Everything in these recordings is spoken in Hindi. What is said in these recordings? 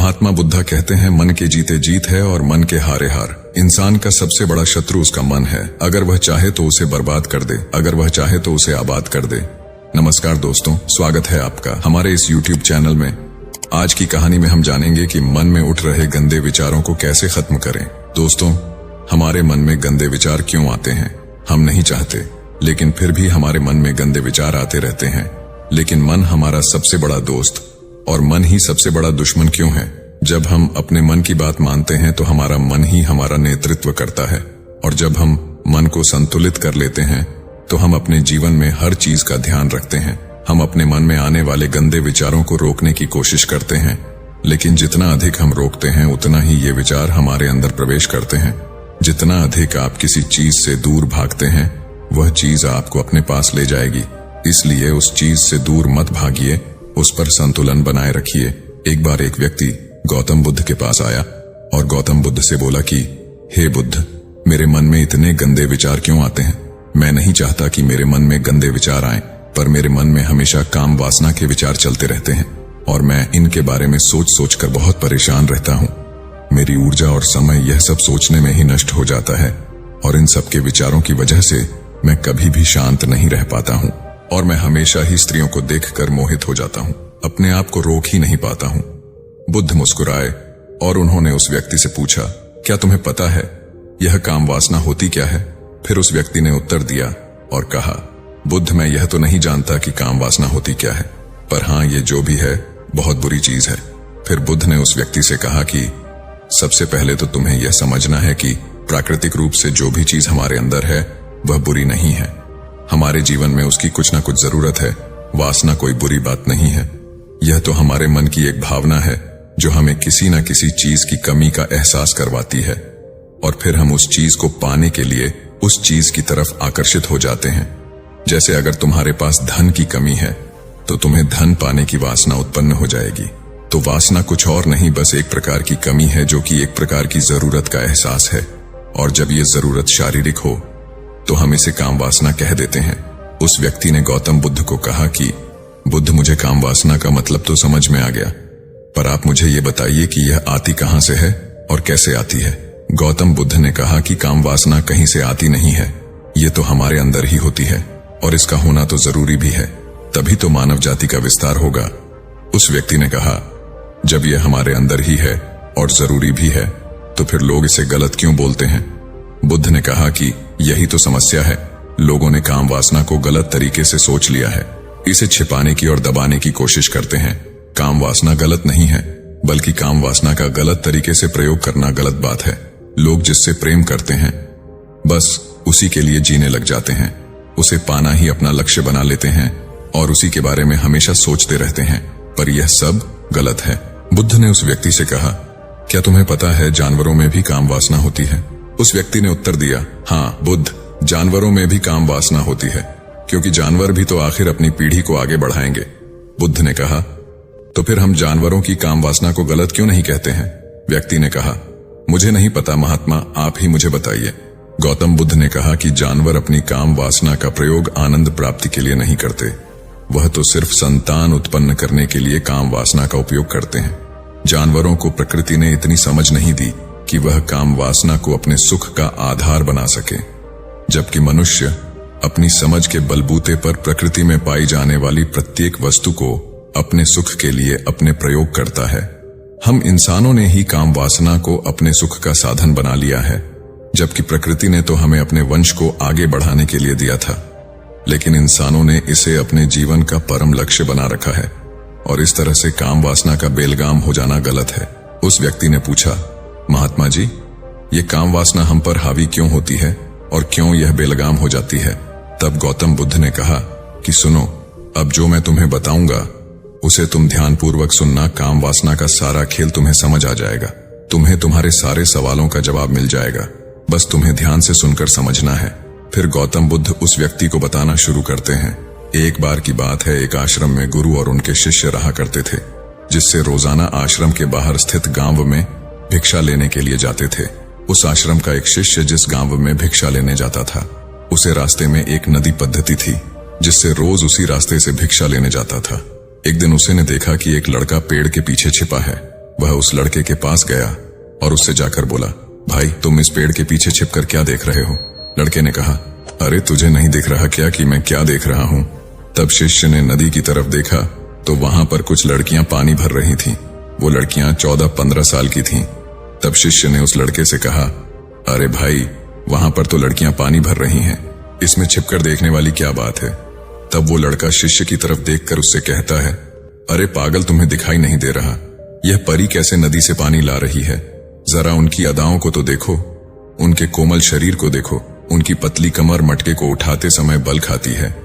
महात्मा बुद्धा कहते हैं, मन के जीते जीत है और मन के हारे हार। इंसान का सबसे बड़ा शत्रु उसका मन है। अगर वह चाहे तो उसे बर्बाद कर दे, अगर वह चाहे तो उसे आबाद कर दे। नमस्कार दोस्तों, स्वागत है आपका हमारे इस YouTube चैनल में। आज की कहानी में हम जानेंगे कि मन में उठ रहे गंदे विचारों को कैसे खत्म करें। दोस्तों, हमारे मन में गंदे विचार क्यों आते हैं? हम नहीं चाहते, लेकिन फिर भी हमारे मन में गंदे विचार आते रहते हैं। लेकिन मन हमारा सबसे बड़ा दोस्त और मन ही सबसे बड़ा दुश्मन क्यों है? जब हम अपने मन की बात मानते हैं तो हमारा मन ही हमारा नेतृत्व करता है, और जब हम मन को संतुलित कर लेते हैं तो हम अपने जीवन में हर चीज का ध्यान रखते हैं। हम अपने मन में आने वाले गंदे विचारों को रोकने की कोशिश करते हैं, लेकिन जितना अधिक हम रोकते हैं उतना ही ये विचार हमारे अंदर प्रवेश करते हैं। जितना अधिक आप किसी चीज से दूर भागते हैं, वह चीज आपको अपने पास ले जाएगी। इसलिए उस चीज से दूर मत भागिए, उस पर संतुलन बनाए रखिए। एक बार एक व्यक्ति गौतम बुद्ध के पास आया और गौतम बुद्ध से बोला कि हे बुद्ध, मेरे मन में इतने गंदे विचार क्यों आते हैं? मैं नहीं चाहता कि मेरे मन में गंदे विचार आए, पर मेरे मन में हमेशा काम वासना के विचार चलते रहते हैं और मैं इनके बारे में सोच सोच कर बहुत परेशान रहता हूँ। मेरी ऊर्जा और समय यह सब सोचने में ही नष्ट हो जाता है, और इन सब के विचारों की वजह से मैं कभी भी शांत नहीं रह पाता हूँ, और मैं हमेशा ही स्त्रियों को देखकर मोहित हो जाता हूँ। अपने आप को रोक ही नहीं पाता हूँ। बुद्ध मुस्कुराए और उन्होंने उस व्यक्ति से पूछा, क्या तुम्हें पता है यह काम वासना होती क्या है? फिर उस व्यक्ति ने उत्तर दिया और कहा, बुद्ध, मैं यह तो नहीं जानता कि काम वासना होती क्या है, पर हाँ, ये जो भी है बहुत बुरी चीज है। फिर बुद्ध ने उस व्यक्ति से कहा कि सबसे पहले तो तुम्हें यह समझना है कि प्राकृतिक रूप से जो भी चीज हमारे अंदर है वह बुरी नहीं है। हमारे जीवन में उसकी कुछ ना कुछ जरूरत है। वासना कोई बुरी बात नहीं है। यह तो हमारे मन की एक भावना है जो हमें किसी न किसी चीज की कमी का एहसास करवाती है, और फिर हम उस चीज को पाने के लिए उस चीज की तरफ आकर्षित हो जाते हैं। जैसे अगर तुम्हारे पास धन की कमी है तो तुम्हें धन पाने की वासना उत्पन्न हो जाएगी। तो वासना कुछ और नहीं, बस एक प्रकार की कमी है जो कि एक प्रकार की जरूरत का एहसास है, और जब ये जरूरत शारीरिक हो तो हम इसे काम वासना कह देते हैं। उस व्यक्ति ने गौतम बुद्ध को कहा कि बुद्ध, मुझे काम वासना का मतलब तो समझ में आ गया, पर आप मुझे ये बताइए कि यह आती कहां से है और कैसे आती है? गौतम बुद्ध ने कहा कि काम वासना कहीं से आती नहीं है, ये तो हमारे अंदर ही होती है, और इसका होना तो जरूरी भी है, तभी तो मानव जाति का विस्तार होगा। उस व्यक्ति ने कहा, जब यह हमारे अंदर ही है और जरूरी भी है तो फिर लोग इसे गलत क्यों बोलते हैं? बुद्ध ने कहा कि यही तो समस्या है। लोगों ने काम वासना को गलत तरीके से सोच लिया है, इसे छिपाने की और दबाने की कोशिश करते हैं। काम वासना गलत नहीं है, बल्कि काम वासना का गलत तरीके से प्रयोग करना गलत बात है। लोग जिससे प्रेम करते हैं बस उसी के लिए जीने लग जाते हैं, उसे पाना ही अपना लक्ष्य बना लेते हैं और उसी के बारे में हमेशा सोचते रहते हैं, पर यह सब गलत है। बुद्ध ने उस व्यक्ति से कहा, क्या तुम्हें पता है जानवरों में भी काम वासना होती है? उस व्यक्ति ने उत्तर दिया, हाँ बुद्ध, जानवरों में भी काम वासना होती है, क्योंकि जानवर भी तो आखिर अपनी पीढ़ी को आगे बढ़ाएंगे। बुद्ध ने कहा, तो फिर हम जानवरों की काम वासना को गलत क्यों नहीं कहते हैं? व्यक्ति ने कहा, मुझे नहीं पता महात्मा, आप ही मुझे बताइए। गौतम बुद्ध ने कहा कि जानवर अपनी काम वासना का प्रयोग आनंद प्राप्ति के लिए नहीं करते, वह तो सिर्फ संतान उत्पन्न करने के लिए काम वासना का उपयोग करते हैं। जानवरों को प्रकृति ने इतनी समझ नहीं दी कि वह काम वासना को अपने सुख का आधार बना सके, जबकि मनुष्य अपनी समझ के बलबूते पर प्रकृति में पाई जाने वाली प्रत्येक वस्तु को अपने सुख के लिए अपने प्रयोग करता है। हम इंसानों ने ही काम वासना को अपने सुख का साधन बना लिया है, जबकि प्रकृति ने तो हमें अपने वंश को आगे बढ़ाने के लिए दिया था, लेकिन इंसानों ने इसे अपने जीवन का परम लक्ष्य बना रखा है, और इस तरह से काम वासना का बेलगाम हो जाना गलत है। उस व्यक्ति ने पूछा, महात्मा जी, ये काम वासना हम पर हावी क्यों होती है और क्यों यह बेलगाम हो जाती है? तब गौतम बुद्ध ने कहा कि सुनो, अब जो मैं तुम्हें बताऊंगा उसे तुम ध्यानपूर्वक सुनना। काम वासना का सारा खेल तुम्हें समझ आ जाएगा, तुम्हें तुम्हारे सारे सवालों का जवाब मिल जाएगा, बस तुम्हें ध्यान से सुनकर समझना है। फिर गौतम बुद्ध उस व्यक्ति को बताना शुरू करते हैं। एक बार की बात है, एक आश्रम में गुरु और उनके शिष्य रहा करते थे, जिससे रोजाना आश्रम के बाहर स्थित गांव में भिक्षा लेने के लिए जाते थे। उस आश्रम का एक शिष्य जिस गांव में भिक्षा लेने जाता था, उसे रास्ते में एक नदी पद्धति थी, जिससे रोज उसी रास्ते से भिक्षा लेने जाता था। एक दिन उसे ने देखा कि एक लड़का पेड़ के पीछे छिपा है। वह उस लड़के के पास गया और उससे जाकर बोला, भाई तुम इस पेड़ के पीछे छिपकर क्या देख रहे हो? लड़के ने कहा, अरे तुझे नहीं दिख रहा क्या कि मैं क्या देख रहा हूं? तब शिष्य ने नदी की तरफ देखा तो वहां पर कुछ लड़कियां पानी भर रही थीं। वो लड़कियां 14-15 साल की थीं। तब शिष्य ने उस लड़के से कहा, अरे भाई वहां पर तो लड़कियां पानी भर रही हैं, इसमें छिपकर देखने वाली क्या बात है? तब वो लड़का शिष्य की तरफ देखकर उससे कहता है, अरे पागल तुम्हें दिखाई नहीं दे रहा? यह परी कैसे नदी से पानी ला रही है? जरा उनकी अदाओं को तो देखो, उनके कोमल शरीर को देखो, उनकी पतली कमर मटके को उठाते समय बल खाती है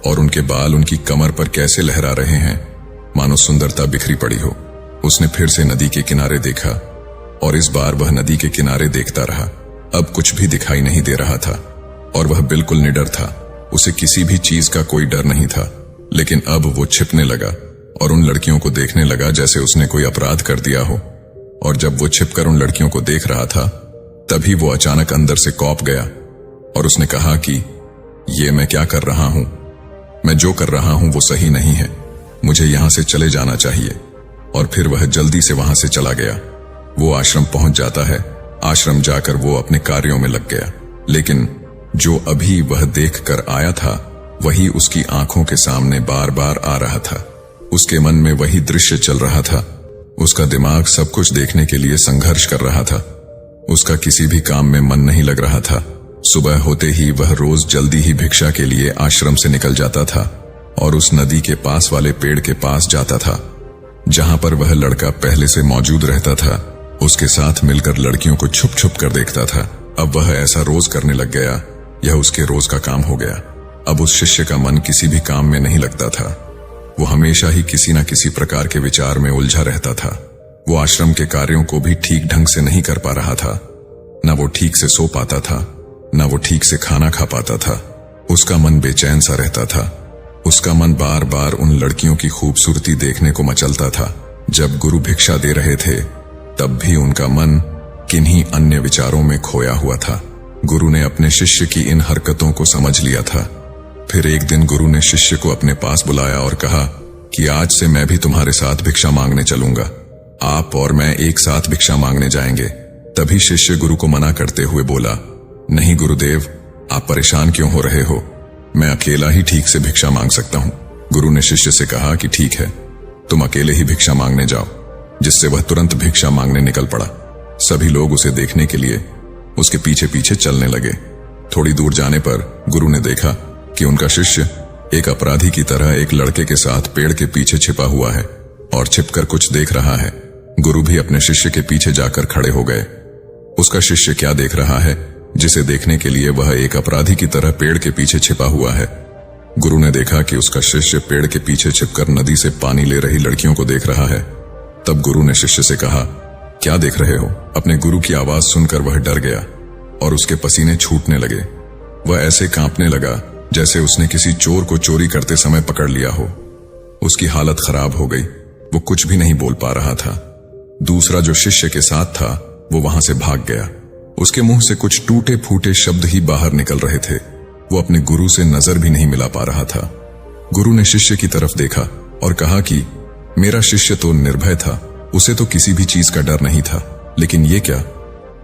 और उनके बाल उनकी कमर पर कैसे लहरा रहे हैं, मानो सुंदरता बिखरी पड़ी हो। उसने फिर से नदी के किनारे देखा और इस बार वह नदी के किनारे देखता रहा। अब कुछ भी दिखाई नहीं दे रहा था और वह बिल्कुल निडर था। उसे किसी भी चीज का कोई डर नहीं था। लेकिन अब वो छिपने लगा और उन लड़कियों को देखने लगा जैसे उसने कोई अपराध कर दिया हो। और जब वो छिपकर उन लड़कियों को देख रहा था तभी वो अचानक अंदर से कौंप गया और उसने कहा कि ये मैं क्या कर रहा हूं? मैं जो कर रहा हूं वो सही नहीं है, मुझे यहां से चले जाना चाहिए। और फिर वह जल्दी से वहां से चला गया। वो आश्रम पहुंच जाता है। आश्रम जाकर वो अपने कार्यों में लग गया। लेकिन जो अभी वह देख कर आया था वही उसकी आंखों के सामने बार बार आ रहा था। उसके मन में वही दृश्य चल रहा था। उसका दिमाग सब कुछ देखने के लिए संघर्ष कर रहा था। उसका किसी भी काम में मन नहीं लग रहा था। सुबह होते ही वह रोज जल्दी ही भिक्षा के लिए आश्रम से निकल जाता था और उस नदी के पास वाले पेड़ के पास जाता था जहां पर वह लड़का पहले से मौजूद रहता था। उसके साथ मिलकर लड़कियों को छुप छुप कर देखता था। अब वह ऐसा रोज करने लग गया। यह उसके रोज का काम हो गया। अब उस शिष्य का मन किसी भी काम में नहीं लगता था। वो हमेशा ही किसी न किसी प्रकार के विचार में उलझा रहता था। वो आश्रम के कार्यों को भी ठीक ढंग से नहीं कर पा रहा था। न वो ठीक से सो पाता था, न वो ठीक से खाना खा पाता था। उसका मन बेचैन सा रहता था। उसका मन बार बार उन लड़कियों की खूबसूरती देखने को मचलता था। जब गुरु भिक्षा दे रहे थे तब भी उनका मन किन्हीं अन्य विचारों में खोया हुआ था। गुरु ने अपने शिष्य की इन हरकतों को समझ लिया था। फिर एक दिन गुरु ने शिष्य को अपने पास बुलाया और कहा कि आज से मैं भी तुम्हारे साथ भिक्षा मांगने चलूंगा। आप और मैं एक साथ भिक्षा मांगने जाएंगे। तभी शिष्य गुरु को मना करते हुए बोला, नहीं गुरुदेव, आप परेशान क्यों हो रहे हो? मैं अकेला ही ठीक से भिक्षा मांग सकता हूं। गुरु ने शिष्य से कहा कि ठीक है, तुम अकेले ही भिक्षा मांगने जाओ। जिससे वह तुरंत भिक्षा मांगने निकल पड़ा। सभी लोग उसे देखने के लिए उसके पीछे पीछे चलने लगे। थोड़ी दूर जाने पर गुरु ने देखा कि उनका शिष्य एक अपराधी की तरह एक लड़के के साथ पेड़ के पीछे छिपा हुआ है और छिपकर कुछ देख रहा है। गुरु भी अपने शिष्य के पीछे जाकर खड़े हो गए। उसका शिष्य क्या देख रहा है जिसे देखने के लिए वह एक अपराधी की तरह पेड़ के पीछे छिपा हुआ है? गुरु ने देखा कि उसका शिष्य पेड़ के पीछे छिपकर नदी से पानी ले रही लड़कियों को देख रहा है। तब गुरु ने शिष्य से कहा, क्या देख रहे हो? अपने गुरु की आवाज सुनकर वह डर गया और उसके पसीने छूटने लगे। वह ऐसे कांपने लगा जैसे उसने किसी चोर को चोरी करते समय पकड़ लिया हो। उसकी हालत खराब हो गई। वो कुछ भी नहीं बोल पा रहा था। दूसरा जो शिष्य के साथ था वो वहां से भाग गया। उसके मुंह से कुछ टूटे फूटे शब्द ही बाहर निकल रहे थे। वो अपने गुरु से नजर भी नहीं मिला पा रहा था। गुरु ने शिष्य की तरफ देखा और कहा कि मेरा शिष्य तो निर्भय था, उसे तो किसी भी चीज का डर नहीं था, लेकिन ये क्या,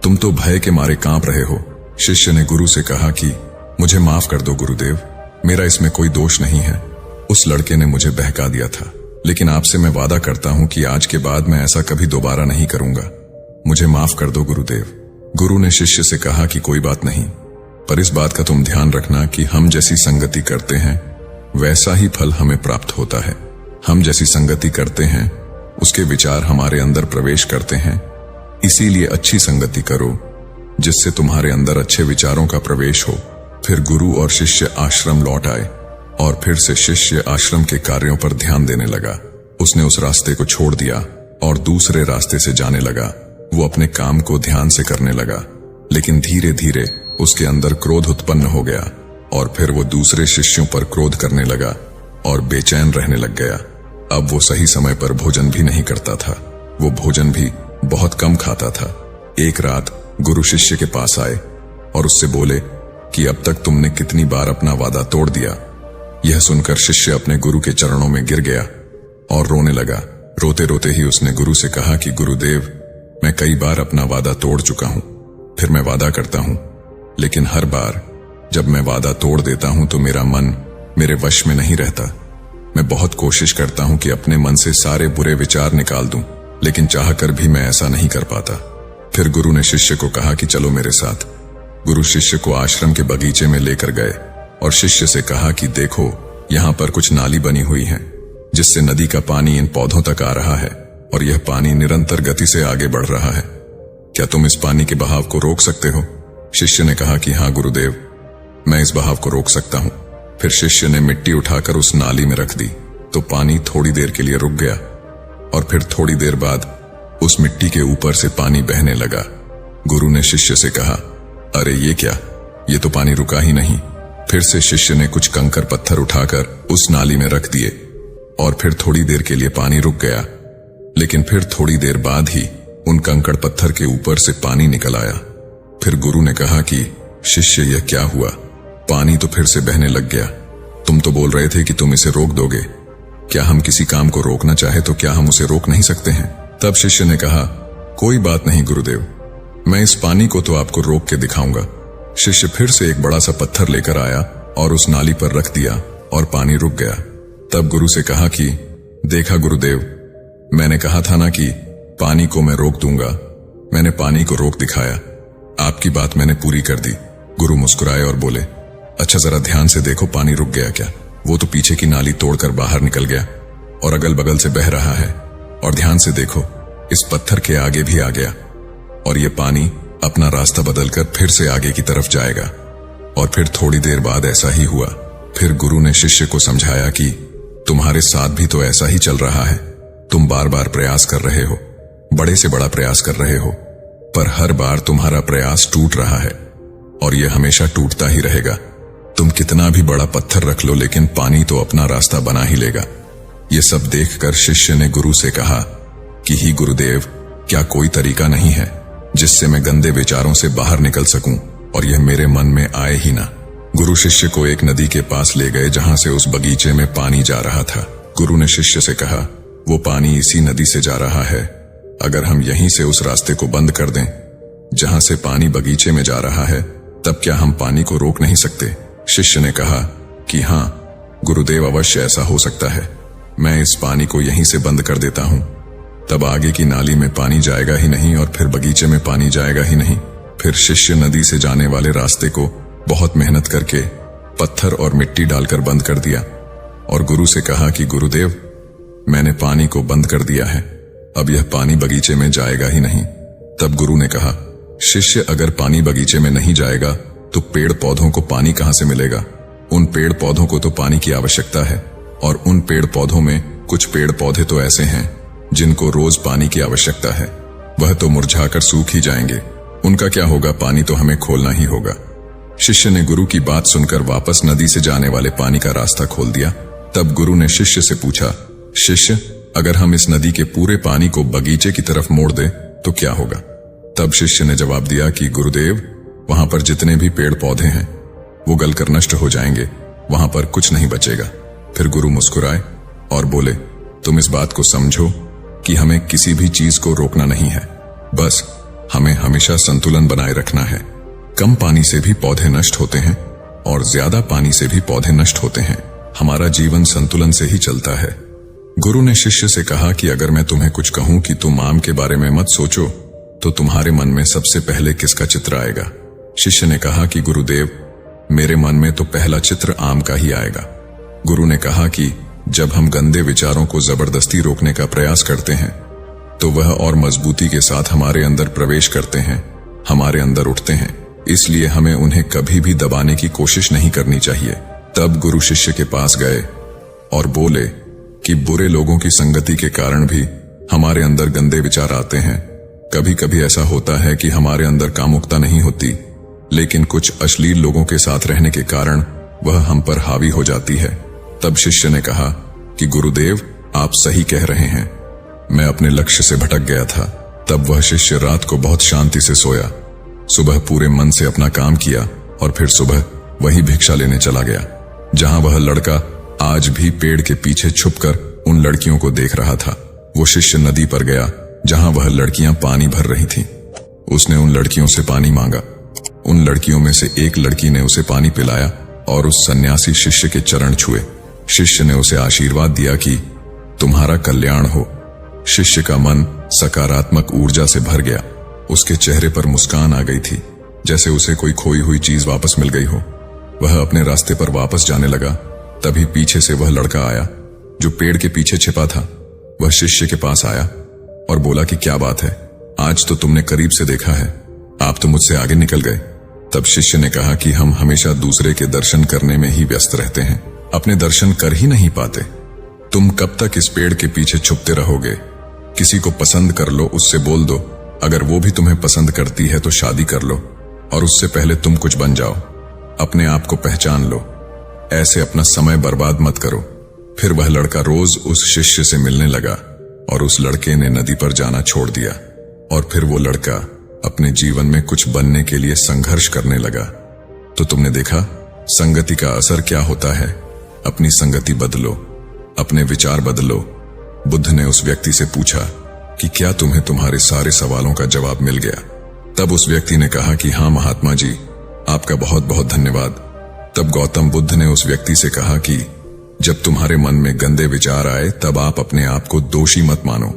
तुम तो भय के मारे कांप रहे हो। शिष्य ने गुरु से कहा कि मुझे माफ कर दो गुरुदेव, मेरा इसमें कोई दोष नहीं है। उस लड़के ने मुझे बहका दिया था, लेकिन आपसे मैं वादा करता हूं कि आज के बाद मैं ऐसा कभी दोबारा नहीं करूंगा। मुझे माफ कर दो गुरुदेव। गुरु ने शिष्य से कहा कि कोई बात नहीं, पर इस बात का तुम ध्यान रखना कि हम जैसी संगति करते हैं वैसा ही फल हमें प्राप्त होता है। हम जैसी संगति करते हैं उसके विचार हमारे अंदर प्रवेश करते हैं। इसीलिए अच्छी संगति करो जिससे तुम्हारे अंदर अच्छे विचारों का प्रवेश हो। फिर गुरु और शिष्य आश्रम लौट आए और फिर से शिष्य आश्रम के कार्यों पर ध्यान देने लगा। उसने उस रास्ते को छोड़ दिया और दूसरे रास्ते से जाने लगा। वो अपने काम को ध्यान से करने लगा, लेकिन धीरे धीरे उसके अंदर क्रोध उत्पन्न हो गया और फिर वो दूसरे शिष्यों पर क्रोध करने लगा और बेचैन रहने लग गया। अब वो सही समय पर भोजन भी नहीं करता था। वो भोजन भी बहुत कम खाता था। एक रात गुरु शिष्य के पास आए और उससे बोले कि अब तक तुमने कितनी बार अपना वादा तोड़ दिया। यह सुनकर शिष्य अपने गुरु के चरणों में गिर गया और रोने लगा। रोते रोते ही उसने गुरु से कहा कि गुरुदेव, मैं कई बार अपना वादा तोड़ चुका हूं। फिर मैं वादा करता हूं, लेकिन हर बार जब मैं वादा तोड़ देता हूं तो मेरा मन मेरे वश में नहीं रहता। मैं बहुत कोशिश करता हूं कि अपने मन से सारे बुरे विचार निकाल दूं, लेकिन चाहकर भी मैं ऐसा नहीं कर पाता। फिर गुरु ने शिष्य को कहा कि चलो मेरे साथ। गुरु शिष्य को आश्रम के बगीचे में लेकर गए और शिष्य से कहा कि देखो, यहाँ पर कुछ नाली बनी हुई है जिससे नदी का पानी इन पौधों तक आ रहा है और यह पानी निरंतर गति से आगे बढ़ रहा है। क्या तुम इस पानी के बहाव को रोक सकते हो? शिष्य ने कहा कि हाँ गुरुदेव, मैं इस बहाव को रोक सकता हूं। फिर शिष्य ने मिट्टी उठाकर उस नाली में रख दी तो पानी थोड़ी देर के लिए रुक गया और फिर थोड़ी देर बाद उस मिट्टी के ऊपर से पानी बहने लगा। गुरु ने शिष्य से कहा, अरे ये क्या, ये तो पानी रुका ही नहीं। फिर से शिष्य ने कुछ कंकर पत्थर उठाकर उस नाली में रख दिए और फिर थोड़ी देर के लिए पानी रुक गया, लेकिन फिर थोड़ी देर बाद ही उन कंकड़ पत्थर के ऊपर से पानी निकल आया। फिर गुरु ने कहा कि शिष्य, यह क्या हुआ? पानी तो फिर से बहने लग गया। तुम तो बोल रहे थे कि तुम इसे रोक दोगे। क्या हम किसी काम को रोकना चाहे तो क्या हम उसे रोक नहीं सकते हैं? तब शिष्य ने कहा, कोई बात नहीं गुरुदेव, मैं इस पानी को तो आपको रोक के दिखाऊंगा। शिष्य फिर से एक बड़ा सा पत्थर लेकर आया और उस नाली पर रख दिया और पानी रुक गया। तब गुरु से कहा कि देखा गुरुदेव, मैंने कहा था ना कि पानी को मैं रोक दूंगा। मैंने पानी को रोक दिखाया। आपकी बात मैंने पूरी कर दी। गुरु मुस्कुराए और बोले, अच्छा जरा ध्यान से देखो, पानी रुक गया क्या? वो तो पीछे की नाली तोड़कर बाहर निकल गया और अगल बगल से बह रहा है। और ध्यान से देखो, इस पत्थर के आगे भी आ गया और ये पानी अपना रास्ता बदलकर फिर से आगे की तरफ जाएगा। और फिर थोड़ी देर बाद ऐसा ही हुआ। फिर गुरु ने शिष्य को समझाया कि तुम्हारे साथ भी तो ऐसा ही चल रहा है। तुम बार बार प्रयास कर रहे हो, बड़े से बड़ा प्रयास कर रहे हो, पर हर बार तुम्हारा प्रयास टूट रहा है और यह हमेशा टूटता ही रहेगा। तुम कितना भी बड़ा पत्थर रख लो, लेकिन पानी तो अपना रास्ता बना ही लेगा। ये सब देखकर शिष्य ने गुरु से कहा कि ही गुरुदेव, क्या कोई तरीका नहीं है जिससे मैं गंदे विचारों से बाहर निकल सकूं और यह मेरे मन में आए ही ना? गुरु शिष्य को एक नदी के पास ले गए जहां से उस बगीचे में पानी जा रहा था। गुरु ने शिष्य से कहा, वो पानी इसी नदी से जा रहा है। अगर हम यहीं से उस रास्ते को बंद कर दें जहां से पानी बगीचे में जा रहा है, तब क्या हम पानी को रोक नहीं सकते? शिष्य ने कहा कि हाँ गुरुदेव, अवश्य ऐसा हो सकता है। मैं इस पानी को यहीं से बंद कर देता हूं, तब आगे की नाली में पानी जाएगा ही नहीं और फिर बगीचे में पानी जाएगा ही नहीं। फिर शिष्य नदी से जाने वाले रास्ते को बहुत मेहनत करके पत्थर और मिट्टी डालकर बंद कर दिया और गुरु से कहा कि गुरुदेव, मैंने पानी को बंद कर दिया है, अब यह पानी बगीचे में जाएगा ही नहीं। तब गुरु ने कहा, शिष्य, अगर पानी बगीचे में नहीं जाएगा तो पेड़ पौधों को पानी कहां से मिलेगा? उन पेड़ पौधों को तो पानी की आवश्यकता है और उन पेड़ पौधों में कुछ पेड़ पौधे तो ऐसे हैं जिनको रोज पानी की आवश्यकता है। वह तो मुरझाकर सूख ही जाएंगे, उनका क्या होगा? पानी तो हमें खोलना ही होगा। शिष्य ने गुरु की बात सुनकर वापस नदी से जाने वाले पानी का रास्ता खोल दिया। तब गुरु ने शिष्य से पूछा, शिष्य, अगर हम इस नदी के पूरे पानी को बगीचे की तरफ मोड़ दें तो क्या होगा? तब शिष्य ने जवाब दिया कि गुरुदेव, वहां पर जितने भी पेड़ पौधे हैं वो गलकर नष्ट हो जाएंगे, वहां पर कुछ नहीं बचेगा। फिर गुरु मुस्कुराए और बोले, तुम इस बात को समझो कि हमें किसी भी चीज को रोकना नहीं है, बस हमें हमेशा संतुलन बनाए रखना है। कम पानी से भी पौधे नष्ट होते हैं और ज्यादा पानी से भी पौधे नष्ट होते हैं। हमारा जीवन संतुलन से ही चलता है। गुरु ने शिष्य से कहा कि अगर मैं तुम्हें कुछ कहूं कि तुम आम के बारे में मत सोचो, तो तुम्हारे मन में सबसे पहले किसका चित्र आएगा? शिष्य ने कहा कि गुरुदेव, मेरे मन में तो पहला चित्र आम का ही आएगा। गुरु ने कहा कि जब हम गंदे विचारों को जबरदस्ती रोकने का प्रयास करते हैं तो वह और मजबूती के साथ हमारे अंदर प्रवेश करते हैं, हमारे अंदर उठते हैं। इसलिए हमें उन्हें कभी भी दबाने की कोशिश नहीं करनी चाहिए। तब गुरु शिष्य के पास गए और बोले कि बुरे लोगों की संगति के कारण भी हमारे अंदर गंदे विचार आते हैं। कभी कभी ऐसा होता है कि हमारे अंदर कामुकता नहीं होती, लेकिन कुछ अश्लील लोगों के साथ रहने के कारण वह हम पर हावी हो जाती है। तब शिष्य ने कहा कि गुरुदेव, आप सही कह रहे हैं, मैं अपने लक्ष्य से भटक गया था। तब वह शिष्य रात को बहुत शांति से सोया, सुबह पूरे मन से अपना काम किया और फिर सुबह वही भिक्षा लेने चला गया जहां वह लड़का आज भी पेड़ के पीछे छुपकर उन लड़कियों को देख रहा था। वो शिष्य नदी पर गया जहां वह लड़कियां पानी भर रही थीं। उसने उन लड़कियों से पानी मांगा। उन लड़कियों में से एक लड़की ने उसे पानी पिलाया और उस सन्यासी शिष्य के चरण छुए। शिष्य ने उसे आशीर्वाद दिया कि तुम्हारा कल्याण हो। शिष्य का मन सकारात्मक ऊर्जा से भर गया। उसके चेहरे पर मुस्कान आ गई थी, जैसे उसे कोई खोई हुई चीज वापस मिल गई हो। वह अपने रास्ते पर वापस जाने लगा। तभी पीछे से वह लड़का आया जो पेड़ के पीछे छिपा था। वह शिष्य के पास आया और बोला कि क्या बात है, आज तो तुमने करीब से देखा है, आप तो मुझसे आगे निकल गए। तब शिष्य ने कहा कि हम हमेशा दूसरे के दर्शन करने में ही व्यस्त रहते हैं, अपने दर्शन कर ही नहीं पाते। तुम कब तक इस पेड़ के पीछे छुपते रहोगे? किसी को पसंद कर लो, उससे बोल दो। अगर वो भी तुम्हें पसंद करती है तो शादी कर लो, और उससे पहले तुम कुछ बन जाओ। अपने आप को पहचान लो। ऐसे अपना समय बर्बाद मत करो। फिर वह लड़का रोज उस शिष्य से मिलने लगा और उस लड़के ने नदी पर जाना छोड़ दिया। और फिर वो लड़का अपने जीवन में कुछ बनने के लिए संघर्ष करने लगा। तो तुमने देखा संगति का असर क्या होता है। अपनी संगति बदलो, अपने विचार बदलो। बुद्ध ने उस व्यक्ति से पूछा कि क्या तुम्हें तुम्हारे सारे सवालों का जवाब मिल गया? तब उस व्यक्ति ने कहा कि हाँ महात्मा जी, आपका बहुत बहुत धन्यवाद। तब गौतम बुद्ध ने उस व्यक्ति से कहा कि जब तुम्हारे मन में गंदे विचार आए तब आप अपने आप को दोषी मत मानो।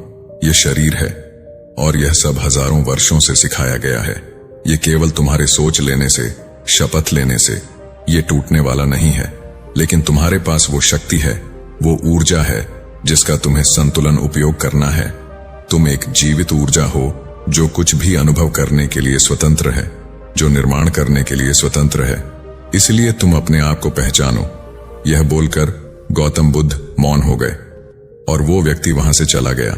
यह शरीर है और यह सब हजारों वर्षों से सिखाया गया है। ये केवल तुम्हारे सोच लेने से, शपथ लेने से ये टूटने वाला नहीं है। लेकिन तुम्हारे पास वो शक्ति है, वो ऊर्जा है जिसका तुम्हें संतुलन उपयोग करना है। तुम एक जीवित ऊर्जा हो जो कुछ भी अनुभव करने के लिए स्वतंत्र है, जो निर्माण करने के लिए स्वतंत्र है। इसलिए तुम अपने आप को पहचानो। यह बोलकर गौतम बुद्ध मौन हो गए और वो व्यक्ति वहां से चला गया।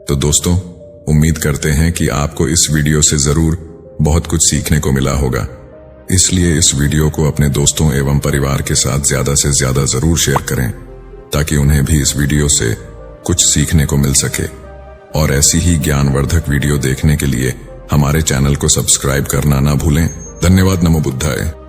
तो दोस्तों, उम्मीद करते हैं कि आपको इस वीडियो से जरूर बहुत कुछ सीखने को मिला होगा। इसलिए इस वीडियो को अपने दोस्तों एवं परिवार के साथ ज्यादा से ज्यादा जरूर शेयर करें, ताकि उन्हें भी इस वीडियो से कुछ सीखने को मिल सके। और ऐसी ही ज्ञानवर्धक वीडियो देखने के लिए हमारे चैनल को सब्सक्राइब करना ना भूलें। धन्यवाद। नमो बुद्धाय।